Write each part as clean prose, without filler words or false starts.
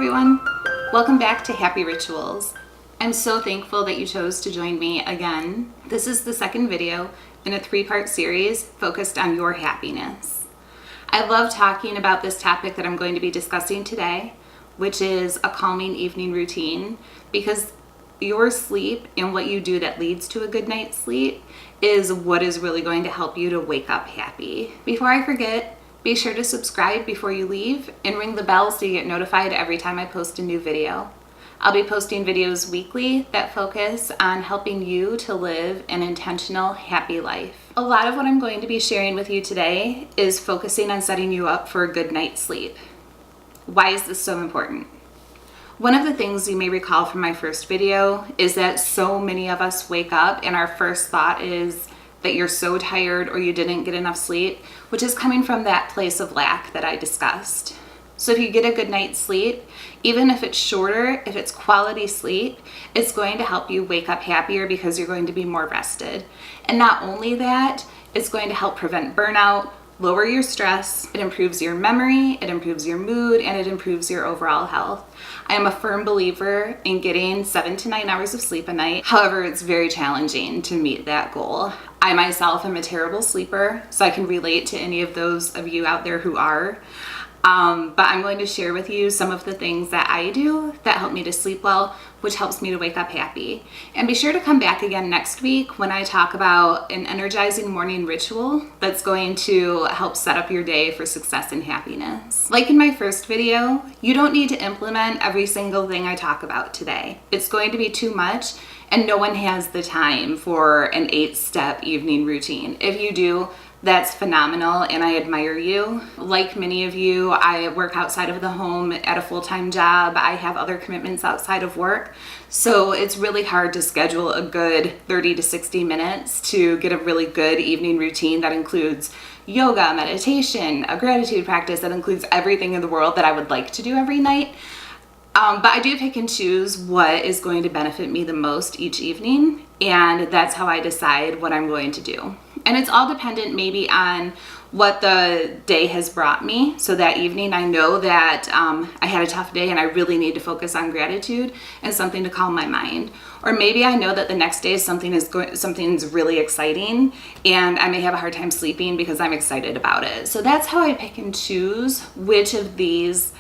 everyone. Welcome back to Happy Rituals. I'm so thankful that you chose to join me again. This is the second video in a three-part series focused on your happiness. I love talking about this topic that I'm going to be discussing today, which is a calming evening routine, because your sleep and what you do that leads to a good night's sleep is what is really going to help you to wake up happy. Before I forget, be sure to subscribe before you leave and ring the bell so you get notified every time I post a new video. I'll be posting videos weekly that focus on helping you to live an intentional, happy life. A lot of what I'm going to be sharing with you today is focusing on setting you up for a good night's sleep. Why is this so important? One of the things you may recall from my first video is that so many of us wake up and our first thought is that you're so tired or you didn't get enough sleep, which is coming from that place of lack that I discussed. So if you get a good night's sleep, even if it's shorter, if it's quality sleep, it's going to help you wake up happier because you're going to be more rested. And not only that, it's going to help prevent burnout, lower your stress, it improves your memory, it improves your mood, and it improves your overall health. I am a firm believer in getting 7 to 9 hours of sleep a night. However, it's very challenging to meet that goal. I myself am a terrible sleeper, so I can relate to any of those of you out there who are. But I'm going to share with you some of the things that I do that help me to sleep well, which helps me to wake up happy. And be sure to come back again next week when I talk about an energizing morning ritual that's going to help set up your day for success and happiness. Like in my first video, you don't need to implement every single thing I talk about today. It's going to be too much, and no one has the time for an 8-step evening routine. If you do, that's phenomenal and I admire you. Like many of you, I work outside of the home at a full-time job. I have other commitments outside of work. So it's really hard to schedule a good 30 to 60 minutes to get a really good evening routine that includes yoga, meditation, a gratitude practice, that includes everything in the world that I would like to do every night. But I do pick and choose what is going to benefit me the most each evening, and that's how I decide what I'm going to do. And it's all dependent maybe on what the day has brought me. So that evening I know that I had a tough day and I really need to focus on gratitude and something to calm my mind. Or maybe I know that the next day something's really exciting and I may have a hard time sleeping because I'm excited about it. So that's how I pick and choose which of these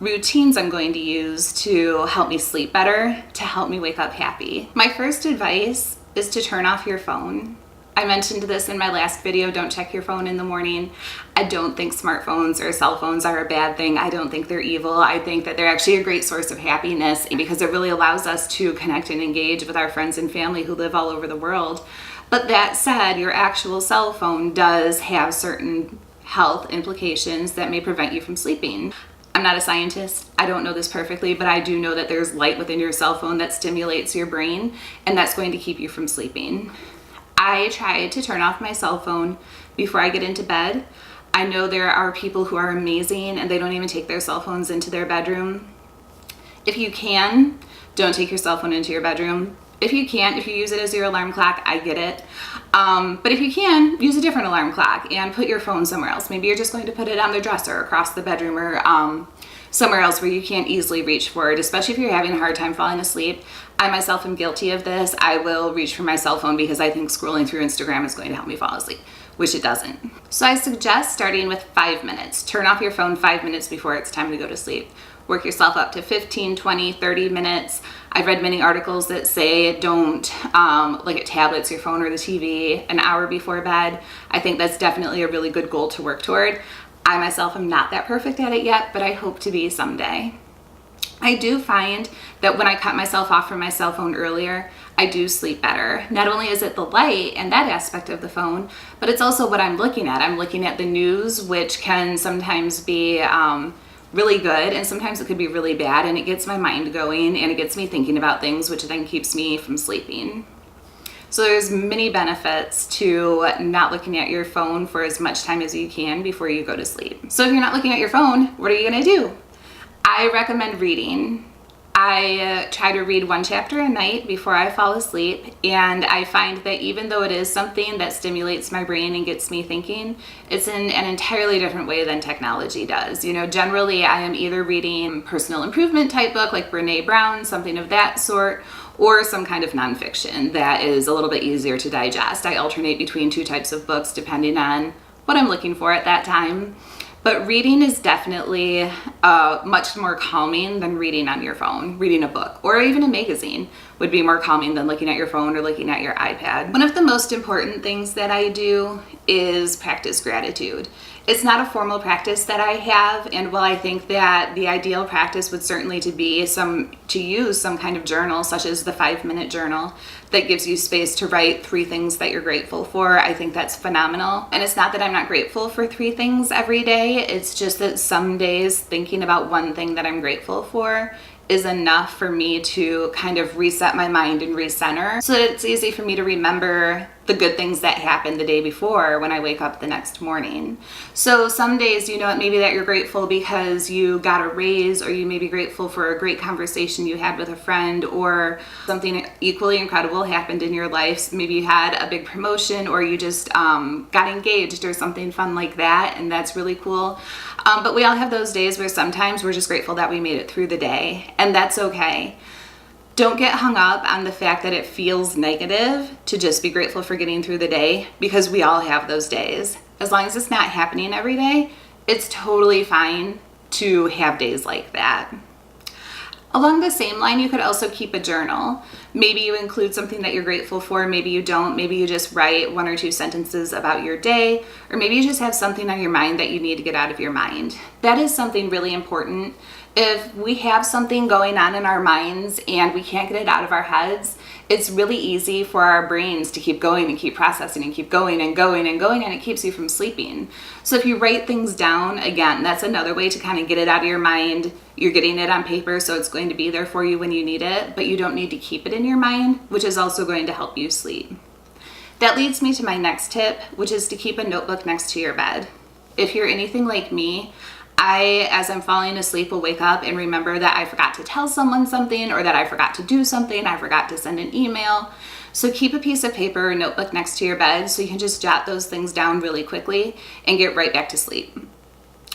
routines I'm going to use to help me sleep better, to help me wake up happy. My first advice is to turn off your phone. I mentioned this in my last video, don't check your phone in the morning. I don't think smartphones or cell phones are a bad thing. I don't think they're evil. I think that they're actually a great source of happiness because it really allows us to connect and engage with our friends and family who live all over the world. But that said, your actual cell phone does have certain health implications that may prevent you from sleeping. I'm not a scientist, I don't know this perfectly, but I do know that there's light within your cell phone that stimulates your brain, and that's going to keep you from sleeping. I try to turn off my cell phone before I get into bed. I know there are people who are amazing and they don't even take their cell phones into their bedroom. If you can, don't take your cell phone into your bedroom. If you can't, if you use it as your alarm clock, I get it. But if you can, use a different alarm clock and put your phone somewhere else. Maybe you're just going to put it on the dresser across the bedroom or somewhere else where you can't easily reach for it, especially if you're having a hard time falling asleep. I myself am guilty of this. I will reach for my cell phone because I think scrolling through Instagram is going to help me fall asleep, which it doesn't. So I suggest starting with 5 minutes. Turn off your phone 5 minutes before it's time to go to sleep. Work yourself up to 15, 20, 30 minutes. I've read many articles that say don't look at tablets, your phone, or the TV an hour before bed. I think that's definitely a really good goal to work toward. I myself am not that perfect at it yet, but I hope to be someday. I do find that when I cut myself off from my cell phone earlier, I do sleep better. Not only is it the light and that aspect of the phone, but it's also what I'm looking at. I'm looking at the news, which can sometimes be really good and sometimes it could be really bad, and it gets my mind going and it gets me thinking about things, which then keeps me from sleeping. So there's many benefits to not looking at your phone for as much time as you can before you go to sleep. So if you're not looking at your phone, what are you gonna do? I recommend reading. I try to read one chapter a night before I fall asleep, and I find that even though it is something that stimulates my brain and gets me thinking, it's in an entirely different way than technology does. You know, generally I am either reading personal improvement type book like Brene Brown, something of that sort, or some kind of nonfiction that is a little bit easier to digest. I alternate between two types of books depending on what I'm looking for at that time. But reading is definitely much more calming than reading on your phone. Reading a book or even a magazine would be more calming than looking at your phone or looking at your iPad. One of the most important things that I do is practice gratitude. It's not a formal practice that I have, and while I think that the ideal practice would certainly to use some kind of journal, such as the 5-minute journal that gives you space to write 3 things that you're grateful for, I think that's phenomenal. And it's not that I'm not grateful for 3 things every day, it's just that some days thinking about one thing that I'm grateful for is enough for me to kind of reset my mind and recenter, so that it's easy for me to remember the good things that happened the day before when I wake up the next morning. So some days, you know, it may be that you're grateful because you got a raise, or you may be grateful for a great conversation you had with a friend, or something equally incredible happened in your life. Maybe you had a big promotion, or you just got engaged or something fun like that, and that's really cool. But we all have those days where sometimes we're just grateful that we made it through the day, and that's okay. Don't get hung up on the fact that it feels negative to just be grateful for getting through the day, because we all have those days. As long as it's not happening every day, it's totally fine to have days like that. Along the same line, you could also keep a journal. Maybe you include something that you're grateful for, maybe you don't. Maybe you just write 1 or 2 sentences about your day, or maybe you just have something on your mind that you need to get out of your mind. That is something really important. If we have something going on in our minds and we can't get it out of our heads, it's really easy for our brains to keep going and keep processing and keep going and going and going, and it keeps you from sleeping. So if you write things down, again, that's another way to kind of get it out of your mind. You're getting it on paper, so it's going to be there for you when you need it, but you don't need to keep it in your mind, which is also going to help you sleep. That leads me to my next tip, which is to keep a notebook next to your bed. If you're anything like me, as I'm falling asleep, will wake up and remember that I forgot to tell someone something, or that I forgot to do something, I forgot to send an email. So keep a piece of paper or notebook next to your bed so you can just jot those things down really quickly and get right back to sleep.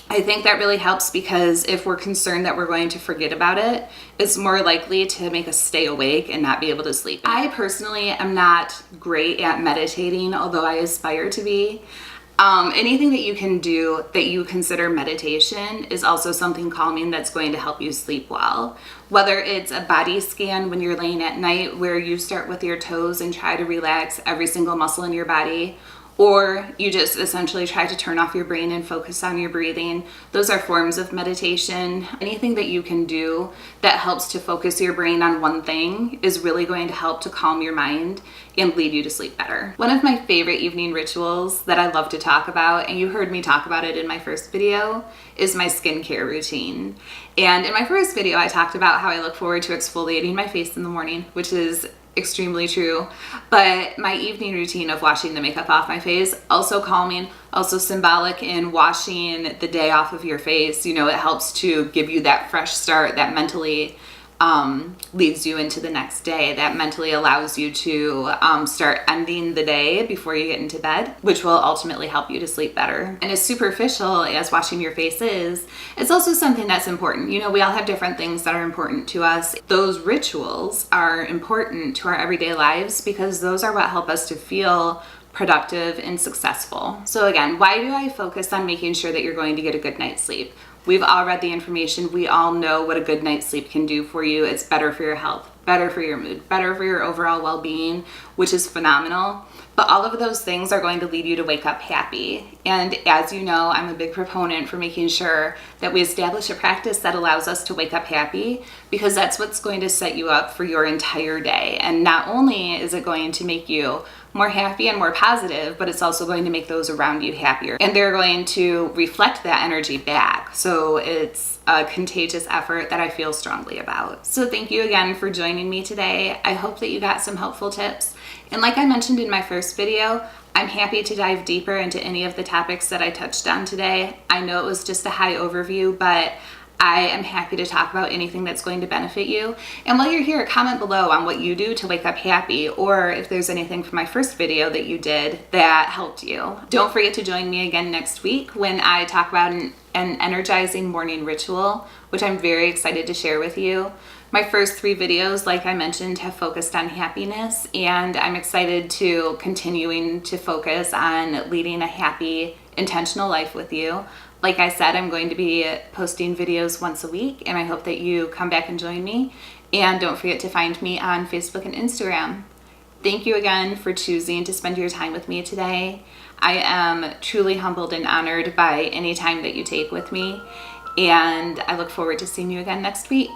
I think that really helps, because if we're concerned that we're going to forget about it, it's more likely to make us stay awake and not be able to sleep. I personally am not great at meditating, although I aspire to be. Anything that you can do that you consider meditation is also something calming that's going to help you sleep well. Whether it's a body scan when you're laying at night, where you start with your toes and try to relax every single muscle in your body, or you just essentially try to turn off your brain and focus on your breathing. Those are forms of meditation. Anything that you can do that helps to focus your brain on one thing is really going to help to calm your mind and lead you to sleep better. One of my favorite evening rituals that I love to talk about, and you heard me talk about it in my first video, is my skincare routine. And in my first video, I talked about how I look forward to exfoliating my face in the morning, which is extremely true, but my evening routine of washing the makeup off my face, also calming, also symbolic in washing the day off of your face. You know, it helps to give you that fresh start that mentally leads you into the next day, that mentally allows you to start ending the day before you get into bed, which will ultimately help you to sleep better. And as superficial as washing your face is, it's also something that's important. You know, we all have different things that are important to us. Those rituals are important to our everyday lives because those are what help us to feel productive and successful. So again, why do I focus on making sure that you're going to get a good night's sleep? We've all read the information. We all know what a good night's sleep can do for you. It's better for your health, better for your mood, better for your overall well-being, which is phenomenal. But all of those things are going to lead you to wake up happy. And as you know, I'm a big proponent for making sure that we establish a practice that allows us to wake up happy, because that's what's going to set you up for your entire day. And not only is it going to make you more happy and more positive, but it's also going to make those around you happier. And they're going to reflect that energy back. So it's a contagious effort that I feel strongly about. So thank you again for joining me today. I hope that you got some helpful tips. And like I mentioned in my first video, I'm happy to dive deeper into any of the topics that I touched on today. I know it was just a high overview, but I am happy to talk about anything that's going to benefit you. And while you're here, comment below on what you do to wake up happy, or if there's anything from my first video that you did that helped you. Don't forget to join me again next week when I talk about an energizing morning ritual, which I'm very excited to share with you. My first 3 videos, like I mentioned, have focused on happiness, and I'm excited to continuing to focus on leading a happy, intentional life with you. Like I said, I'm going to be posting videos once a week, and I hope that you come back and join me. And don't forget to find me on Facebook and Instagram. Thank you again for choosing to spend your time with me today. I am truly humbled and honored by any time that you take with me, and I look forward to seeing you again next week.